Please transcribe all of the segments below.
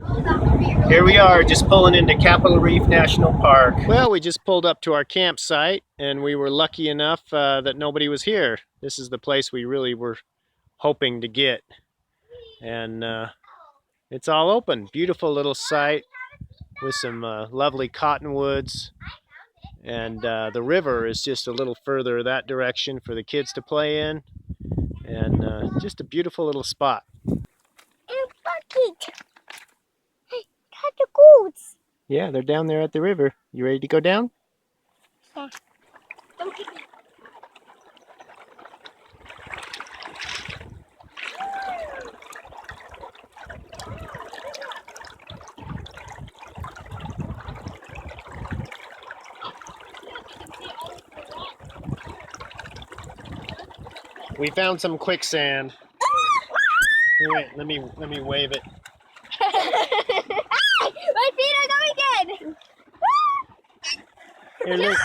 Here we are, just pulling into Capitol Reef National Park. Well, we just pulled up to our campsite, and we were lucky enough that nobody was here. This is the place we really were hoping to get. And it's all open. Beautiful little site with some lovely cottonwoods. And the river is just a little further that direction for the kids to play in. And just a beautiful little spot. And bucket. Hey, got the goats. Yeah, they're down there at the river. You ready to go down? Yeah. Don't get me. We found some quicksand. Wait, let me wave it. My feet are going in. Here, look.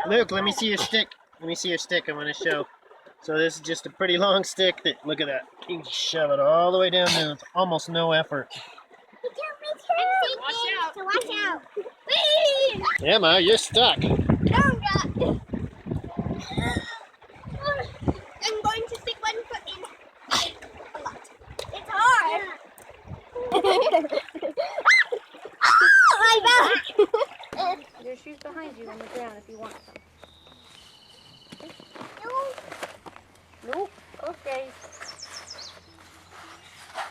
Look, let me see your stick. Let me see your stick. I want to show. So this is just a pretty long stick. That look at that. You can shove it all the way down there. It's almost no effort. Watch out. So watch out. Whee! Emma, you're stuck. No, I'm not. I'm going to stick one foot in a lot. It's hard. Oh, my back. There's shoes behind you on the ground if you want some. Nope. Okay.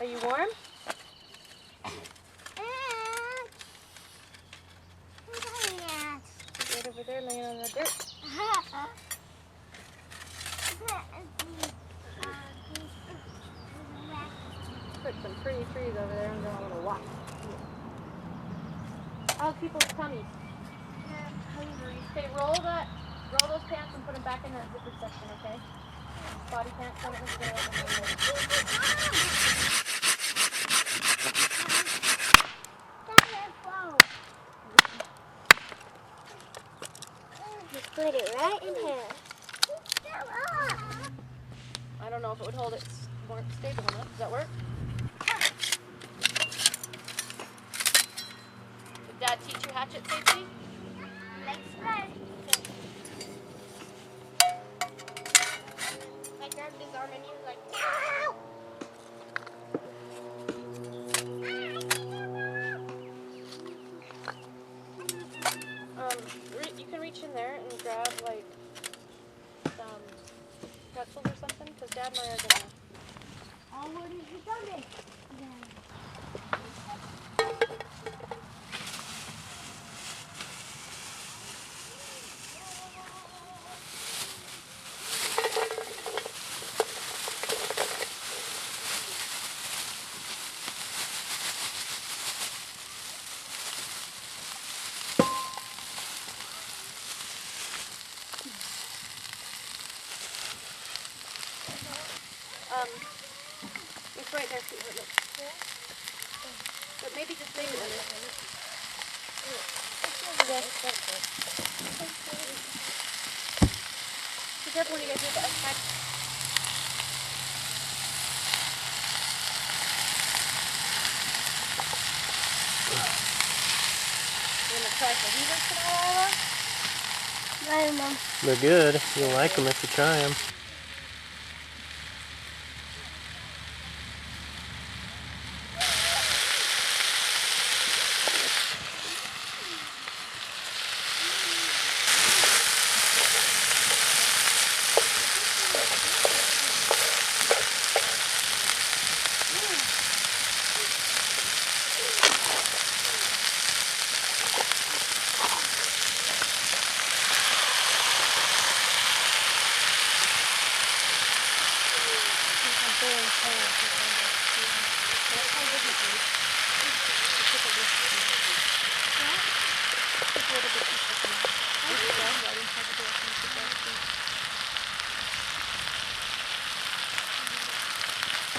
Are you warm? Right over there laying on the dirt. Put some pretty trees over there and go on a little walk. Oh, people's tummies. Okay, roll those pants and put them back in that zipper section, okay? Body pants, don't let them Just put it right in here. I don't know if it would hold it more stable enough. Does that work? Did Dad teach you hatchet safety? Let's run. I grabbed his arm and he was like, no! You can reach in there and grab like some pretzels or something, because Dad and I are gonna. Oh, what is he coming? It's right there, sweetheart, look. But maybe just leave it in there. Be careful when you guys do that. You want to try some heaters today, Lila? I don't know. They're good. You'll like them if you try them.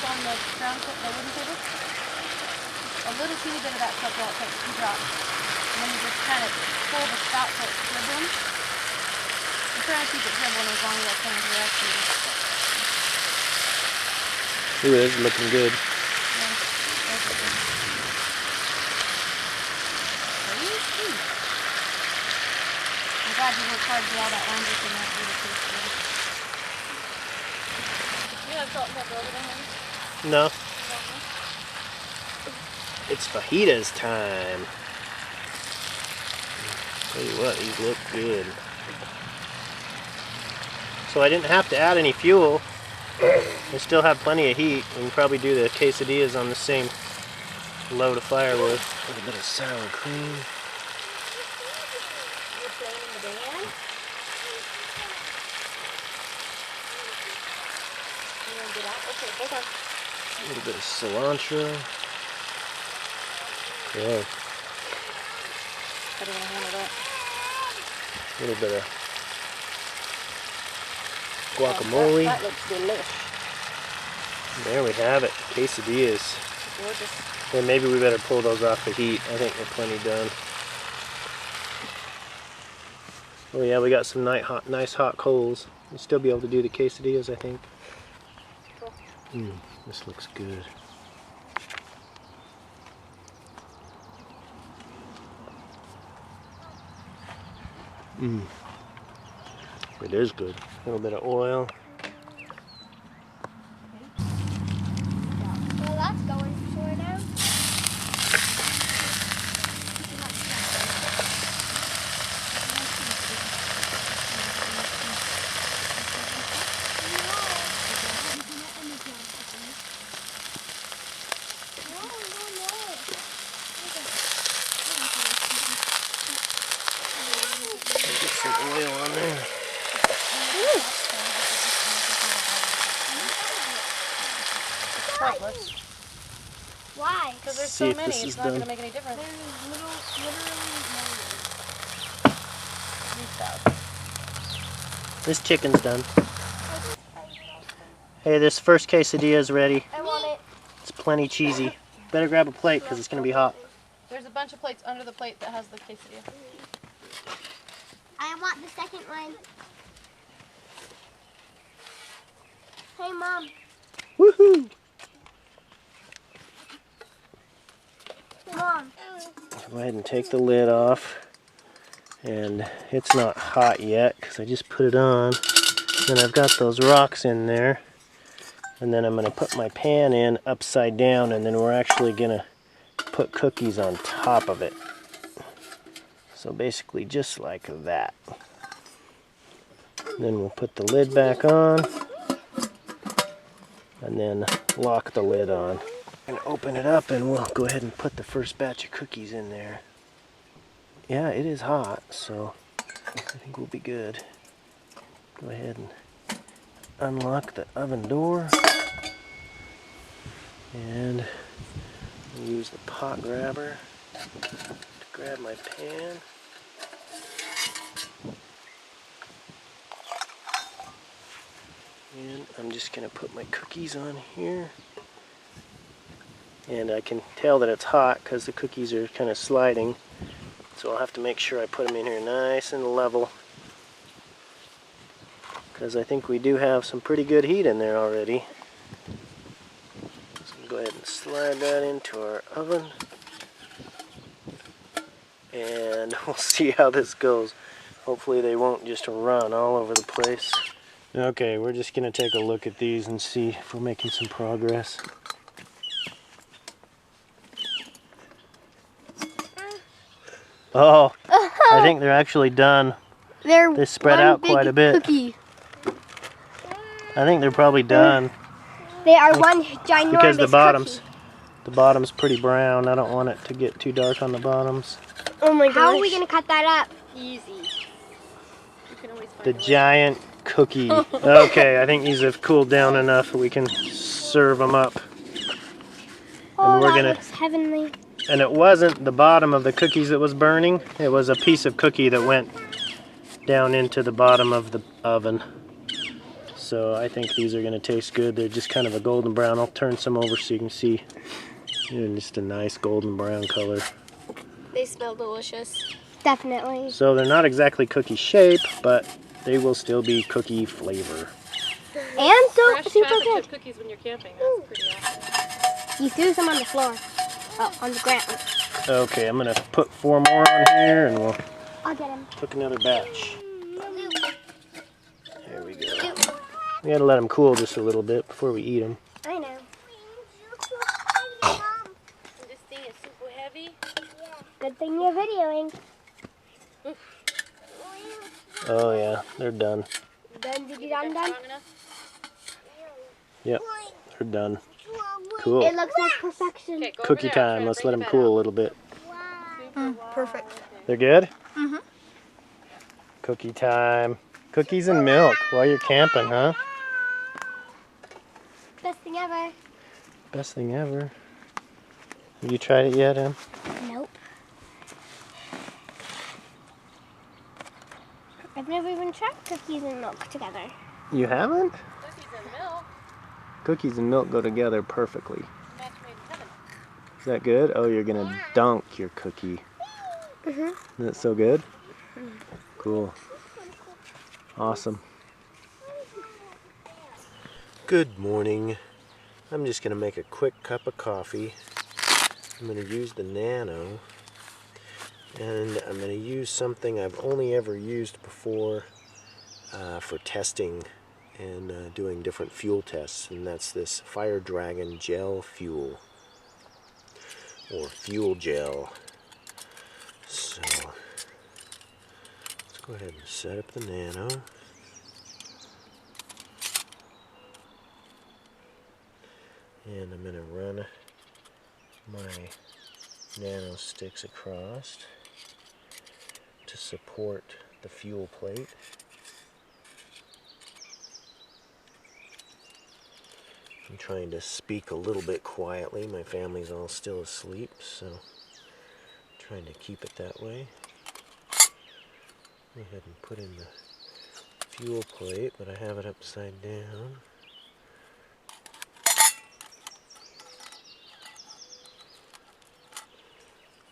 On the ground, the wooden table, a little teeny bit of that stuff will take 2 drops. And then you just kind of pull the spout so it's dribbling. I'm trying to keep it dribbling as long as I can directly. Ooh, this is looking good. Yeah, that's good. glad you worked hard to do all that laundry thing out there. You have salt and pepper over there, honey? No. It's fajitas time. Tell you what, these look good. So I didn't have to add any fuel. I still have plenty of heat. We can probably do the quesadillas on the same load of firewood. A little bit of sour cream. You're playing in the band? You want to get out? Okay, hold on. A little bit of cilantro. Yeah. How do you want to handle that? A little bit of guacamole. That looks delicious. There we have it. Quesadillas. Gorgeous. And maybe we better pull those off the heat. I think we're plenty done. Oh yeah, we got some nice hot coals. We'll still be able to do the quesadillas, I think. Cool. This looks good. It is good. A little bit of oil. Well, that's going sort of. Get some oil on there. Pointless. Why? Because there's See so if many, this it's is not going to done. make any difference. This chicken's done. Hey, this first quesadilla is ready. I want it. It's plenty cheesy. Better grab a plate because it's going to be hot. There's a bunch of plates under the plate that has the quesadilla. I want the second one. Hey, Mom. Woohoo! Hey, Mom. Go ahead and take the lid off. And it's not hot yet because I just put it on. Then I've got those rocks in there. And then I'm going to put my pan in upside down, and then we're actually going to put cookies on top of it. So basically just like that. Then we'll put the lid back on and then lock the lid on. And open it up and we'll go ahead and put the first batch of cookies in there. Yeah, it is hot, so I think we'll be good. Go ahead and unlock the oven door. And use the pot grabber to grab my pan. And I'm just going to put my cookies on here. And I can tell that it's hot because the cookies are kind of sliding. So I'll have to make sure I put them in here nice and level. Because I think we do have some pretty good heat in there already. So go ahead and slide that into our oven. And we'll see how this goes. Hopefully they won't just run all over the place. Okay, we're just going to take a look at these and see if we're making some progress. Oh, I think they're actually done. They spread out quite a bit. Cookie. I think they're probably done. They are one ginormous Because the cookie. bottom's pretty brown. I don't want it to get too dark on the bottoms. Oh my gosh. How are we going to cut that up? Easy. You can always find The a way. giant cookie. Okay, I think these have cooled down enough that we can serve them up. Oh, we're that gonna- looks heavenly. And it wasn't the bottom of the cookies that was burning. It was a piece of cookie that went down into the bottom of the oven. So I think these are going to taste good. They're just kind of a golden brown. I'll turn some over so you can see. They're just a nice golden brown color. They smell delicious. Definitely. So they're not exactly cookie shape, but they will still be cookie flavor. And so Fresh super chocolate good. chip cookies when you're camping. That's pretty awesome. You threw some on the floor. Oh, on the ground. Okay, I'm going to put 4 more on here and we'll I'll get him. cook another batch. we go. We gotta let them cool just a little bit before we eat them. I know. This thing is super heavy. Good thing you're videoing. Oh yeah, they're done. Done. Yep, they're done. Cool. It looks like perfection. Okay, go Cookie over there. I'm time. trying Let's to let bring them the bed cool a out. little bit. Perfect. They're good? Mm-hmm. Cookie time. Cookies and milk while you're camping, huh? Best thing ever. Best thing ever. Have you tried it yet, Em? Nope. I've never even tried cookies and milk together. You haven't? Cookies and milk. Cookies and milk go together perfectly. Match made in heaven. Is that good? Oh, you're gonna dunk your cookie. Isn't that so good? Cool. Awesome. Good morning. I'm just gonna make a quick cup of coffee. I'm gonna use the Nano, and I'm gonna use something I've only ever used before for testing and doing different fuel tests, and that's this Fire Dragon gel fuel, or fuel gel. So let's go ahead and set up the Nano. And I'm going to run my Nano sticks across to support the fuel plate. I'm trying to speak a little bit quietly. My family's all still asleep, so I'm trying to keep it that way. Go ahead and put in the fuel plate, but I have it upside down.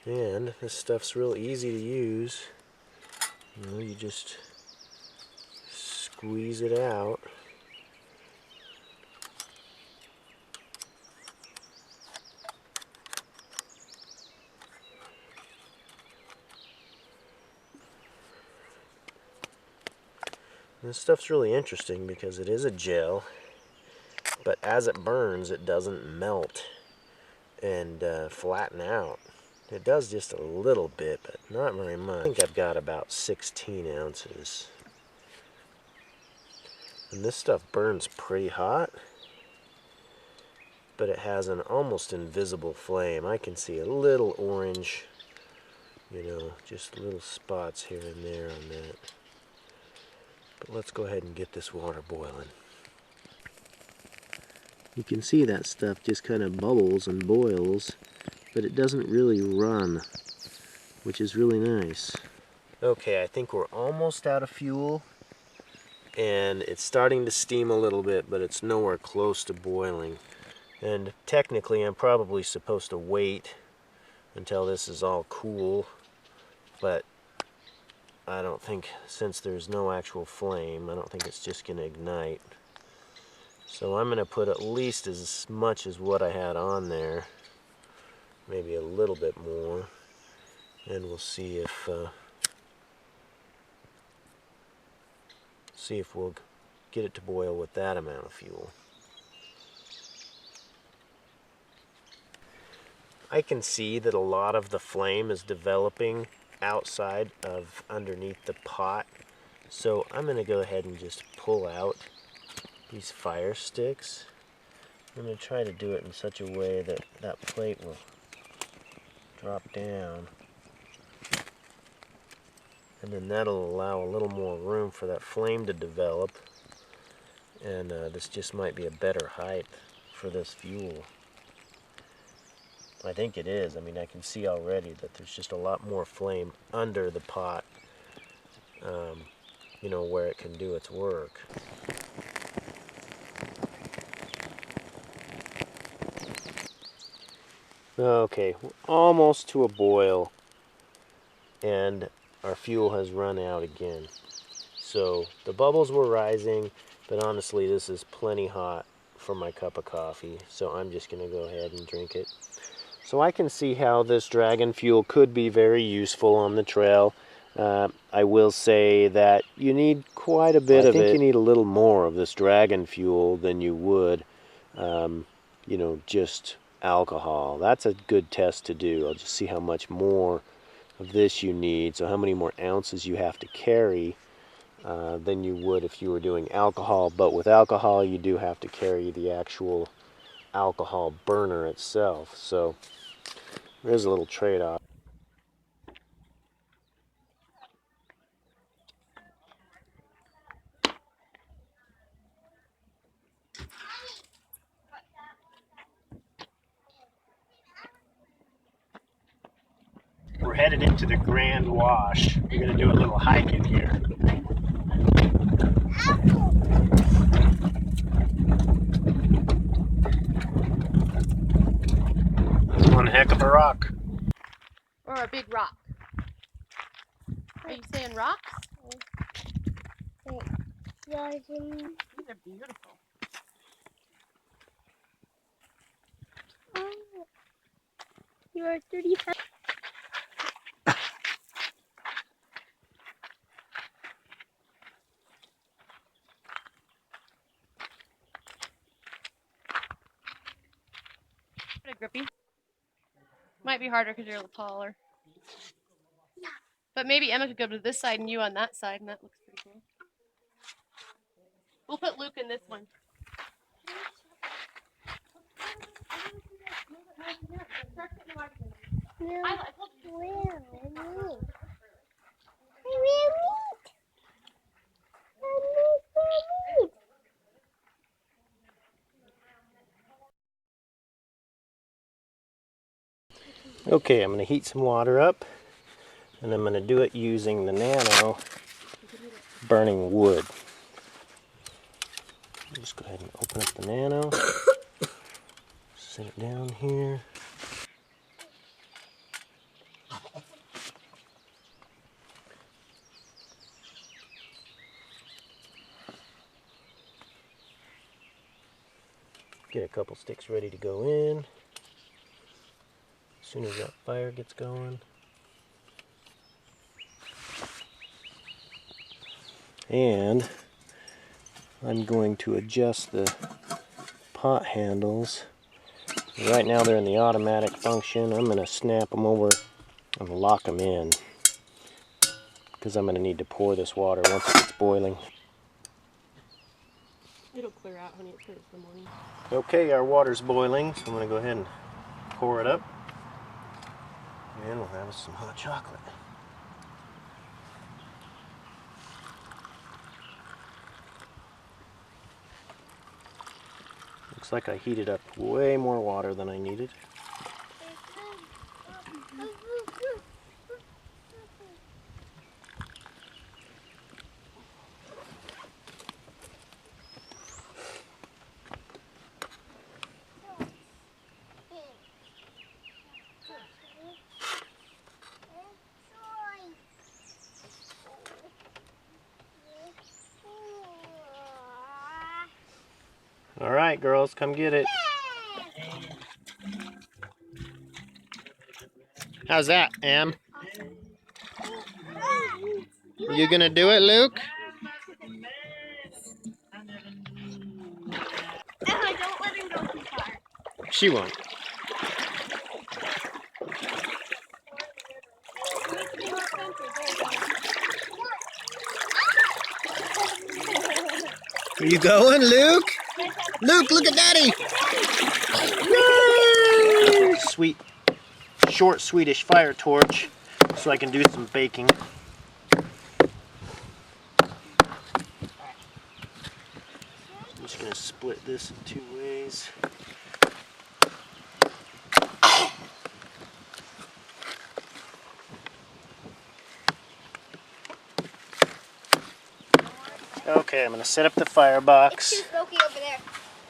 And this stuff's real easy to use. You know, you just squeeze it out. And this stuff's really interesting because it is a gel, but as it burns, it doesn't melt and flatten out. It does just a little bit, but not very much. I think I've got about 16 ounces. And this stuff burns pretty hot, but it has an almost invisible flame. I can see a little orange, you know, just little spots here and there on that. But let's go ahead and get this water boiling. You can see that stuff just kind of bubbles and boils, but it doesn't really run, which is really nice. Okay, I think we're almost out of fuel, and it's starting to steam a little bit, but it's nowhere close to boiling. And technically, I'm probably supposed to wait until this is all cool, but I don't think, since there's no actual flame, I don't think it's just going to ignite. So I'm going to put at least as much as what I had on there, maybe a little bit more, and we'll see if we'll get it to boil with that amount of fuel. I can see that a lot of the flame is developing outside of underneath the pot, so I'm going to go ahead and just pull out these fire sticks. I'm going to try to do it in such a way that that plate will drop down, and then that'll allow a little more room for that flame to develop, and this just might be a better height for this fuel. I think it is. I mean, I can see already that there's just a lot more flame under the pot, you know, where it can do its work. Okay, we're almost to a boil, and our fuel has run out again. So the bubbles were rising, but honestly this is plenty hot for my cup of coffee, so I'm just going to go ahead and drink it. So I can see how this dragon fuel could be very useful on the trail. I will say that you need quite a bit of it. I think you need a little more of this dragon fuel than you would, you know, just alcohol. That's a good test to do. I'll just see how much more of this you need. So how many more ounces you have to carry than you would if you were doing alcohol. But with alcohol, you do have to carry the actual alcohol burner itself. So there's a little trade-off. We're headed into the Grand Wash. We're going to do a little hike in here. One heck of a rock. Or a big rock. Are you saying rocks? These are beautiful. You are 35. Pretty grippy. Might be harder because you're a little taller. But maybe Emma could go to this side and you on that side, and that looks pretty cool. We'll put Luke in this one. Okay, I'm going to heat some water up, and I'm going to do it using the Nano burning wood. Just go ahead and open up the Nano, set it down here. Get a couple sticks ready to go in. As soon as that fire gets going. And I'm going to adjust the pot handles. Right now they're in the automatic function. I'm going to snap them over and lock them in, because I'm going to need to pour this water once it gets boiling. It'll clear out, honey. It clears in the morning. Okay, our water's boiling, so I'm going to go ahead and pour it up. And we'll have some hot chocolate. Looks like I heated up way more water than I needed. All right, girls, come get it. How's that, Em? You gonna do it, Luke? Emma, don't let him go too far. She won't. Are you going, Luke? Luke, look at Daddy! Yay! Sweet, short Swedish Fire Torch, so I can do some baking. I'm just going to split this in 2 ways. Okay, I'm going to set up the firebox. It's too smoky over there.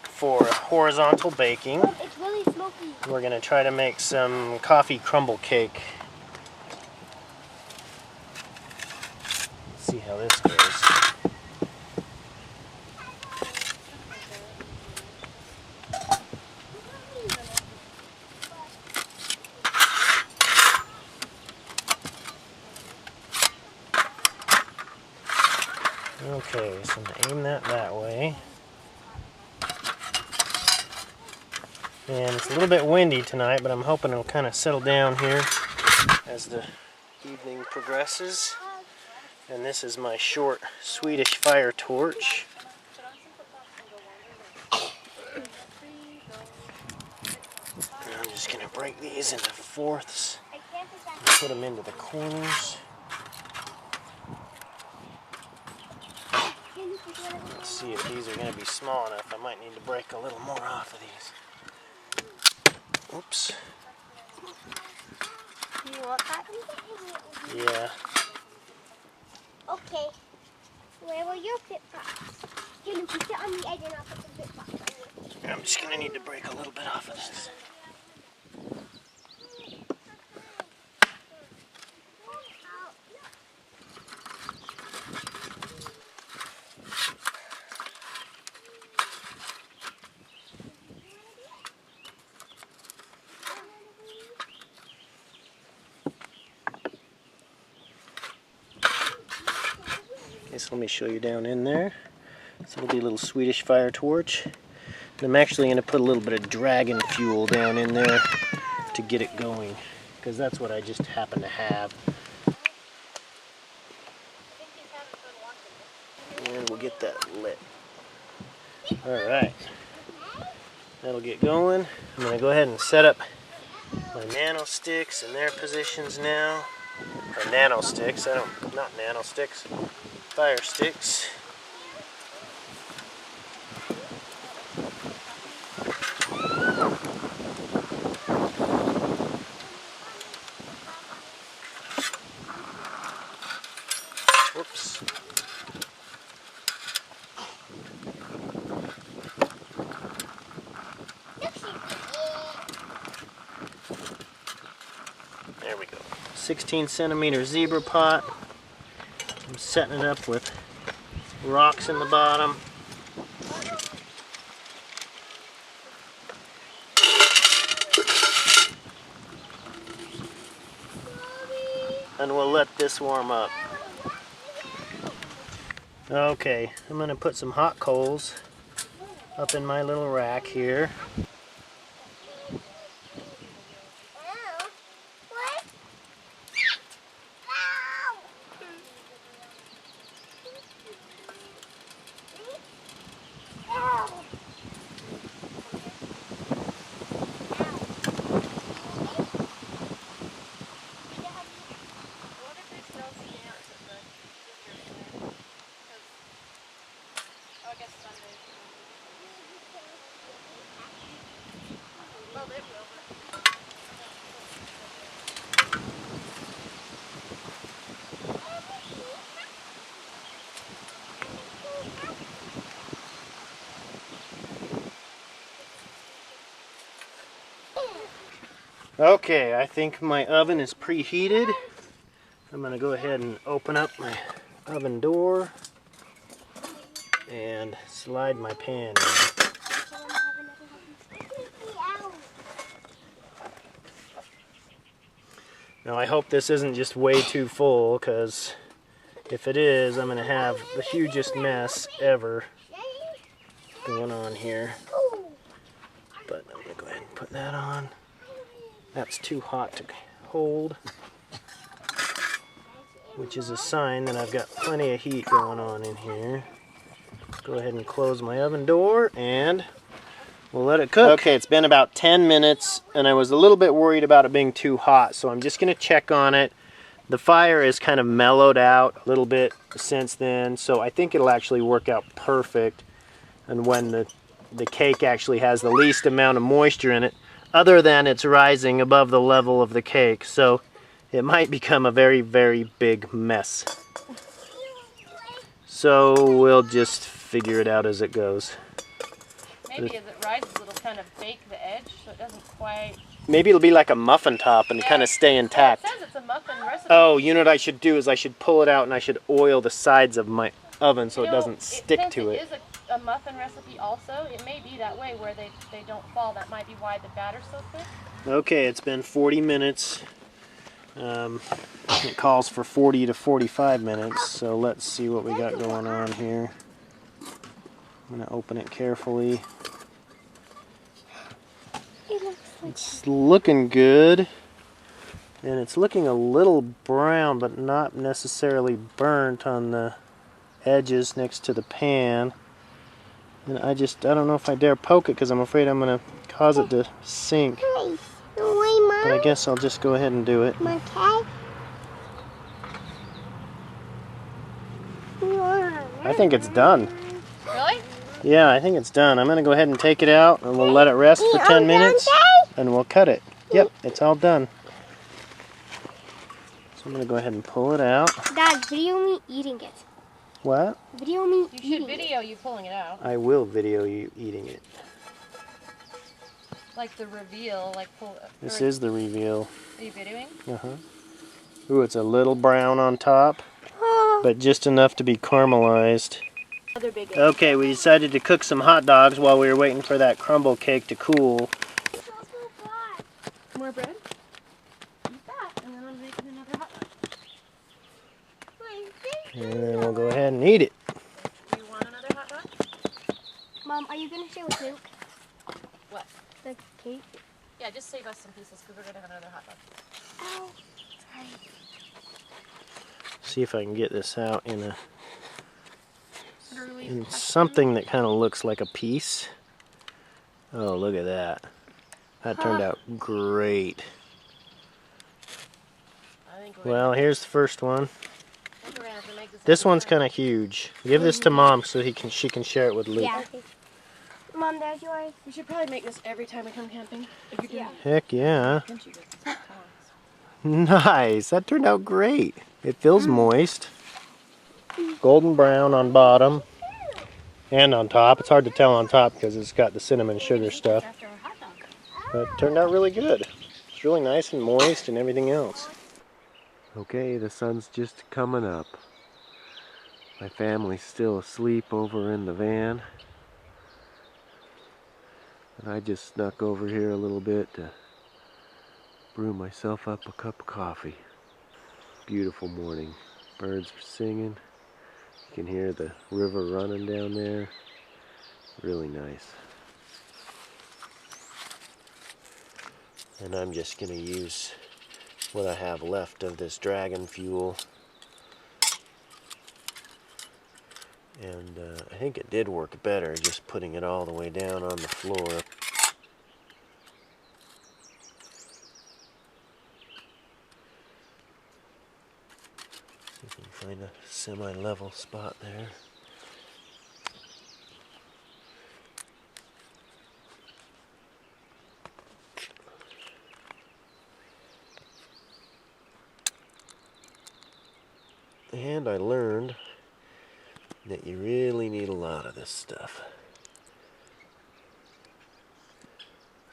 For horizontal baking. It's really smoky. We're going to try to make some coffee crumble cake. Let's see how this goes. Okay, so I'm gonna aim that way. And it's a little bit windy tonight, but I'm hoping it'll kind of settle down here as the evening progresses. And this is my short Swedish Fire Torch. And I'm just going to break these into fourths and put them into the corners. Let's see if these are going to be small enough. I might need to break a little more off of these. Oops. You want that? Yeah. Okay. Where will your pit box? You can put it on the edge and I'll put the pit box on you. I'm just going to need to break a little bit off of this. Okay, so let me show you down in there. So it'll be a little Swedish Fire Torch. And I'm actually going to put a little bit of dragon fuel down in there to get it going, because that's what I just happen to have. And we'll get that lit. Alright, that'll get going. I'm going to go ahead and set up my nano sticks in their positions now. Or nano sticks, not nano sticks, fire sticks. Whoops. There we go. 16 centimeter zebra pot. I'm setting it up with rocks in the bottom. And we'll let this warm up. Okay, I'm going to put some hot coals up in my little rack here. Okay, I think my oven is preheated. I'm going to go ahead and open up my oven door and slide my pan in. Now I hope this isn't just way too full, because if it is, I'm going to have the hugest mess ever going on here. But I'm going to go ahead and put that on. That's too hot to hold, which is a sign that I've got plenty of heat going on in here. Go ahead and close my oven door and we'll let it cook. Okay, it's been about 10 minutes and I was a little bit worried about it being too hot, so I'm just going to check on it. The fire is kind of mellowed out a little bit since then, so I think it'll actually work out perfect. And when the cake actually has the least amount of moisture in it, other than it's rising above the level of the cake, so it might become a very, very big mess. So we'll just figure it out as it goes. Maybe as it rises, it'll kind of bake the edge, so it doesn't quite... Maybe it'll be like a muffin top and kind of stay intact. Well, it says it's a muffin recipe. Oh, you know what I should do is I should pull it out and I should oil the sides of my oven so it doesn't stick to it. Since it is a muffin recipe also, it may be that way where they don't fall. That might be why the batter's so thick. Okay, it's been 40 minutes It calls for 40 to 45 minutes, so let's see what we got going on here. I'm going to open it carefully. It's looking good, and it's looking a little brown, but not necessarily burnt on the edges next to the pan. And I don't know if I dare poke it because I'm afraid I'm going to cause it to sink. But I guess I'll just go ahead and do it. I think it's done. Really? Yeah, I think it's done. I'm going to go ahead and take it out, and we'll let it rest for 10 minutes, and we'll cut it. Yep, it's all done. So I'm going to go ahead and pull it out. Dad, video me eating it. What? Video me You should video you pulling it out. I will video you eating it. Like the reveal, like pull. This is the reveal. Are you videoing? Uh-huh. Ooh, it's a little brown on top, but just enough to be caramelized. Okay, we decided to cook some hot dogs while we were waiting for that crumble cake to cool. More bread? Eat that, and then I'm making another hot dog. And then we'll go ahead and eat it. Do you want another hot dog? Mom, are you going to share with Luke? What? The cake? Yeah, just save us some pieces because we're going to have another hot dog. Oh, sorry. See if I can get this out in something that kind of looks like a piece. Oh, look at that. That turned out great. Well, here's the first one. This one's kind of huge. Give this to Mom so she can share it with Luke. Yeah. Mom, there's yours. We should probably make this every time we come camping. If you're doing Heck yeah. Nice. That turned out great. It feels moist. Golden brown on bottom and on top. It's hard to tell on top because it's got the cinnamon sugar stuff. But it turned out really good. It's really nice and moist and everything else. Okay, the sun's just coming up. My family's still asleep over in the van. And I just snuck over here a little bit to brew myself up a cup of coffee. Beautiful morning. Birds are singing. You can hear the river running down there. Really nice. And I'm just going to use what I have left of this dragon fuel. And I think it did work better just putting it all the way down on the floor. See if we can find a semi-level spot there. And I learned that you really need a lot of this stuff.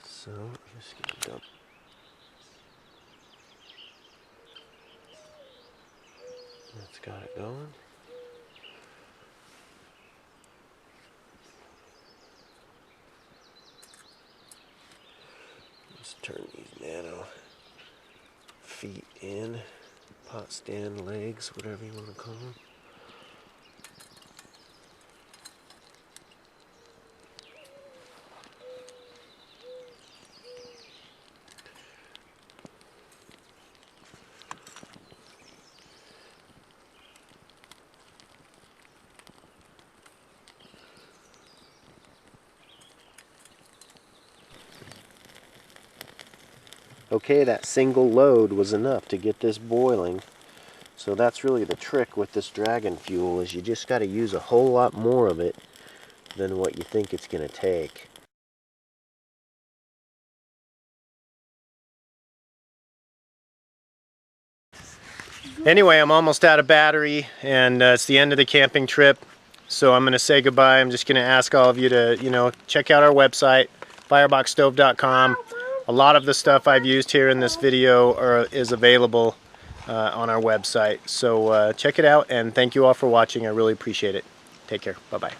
So I'm just going to dump. That's got it going. Let's turn these nano feet in. Pot stand legs, whatever you want to call them. Okay, that single load was enough to get this boiling. So that's really the trick with this dragon fuel, is you just got to use a whole lot more of it than what you think it's going to take. Anyway, I'm almost out of battery, and it's the end of the camping trip. So I'm going to say goodbye. I'm just going to ask all of you to, check out our website, fireboxstove.com. A lot of the stuff I've used here in this video is available on our website. So check it out, and thank you all for watching. I really appreciate it. Take care. Bye-bye.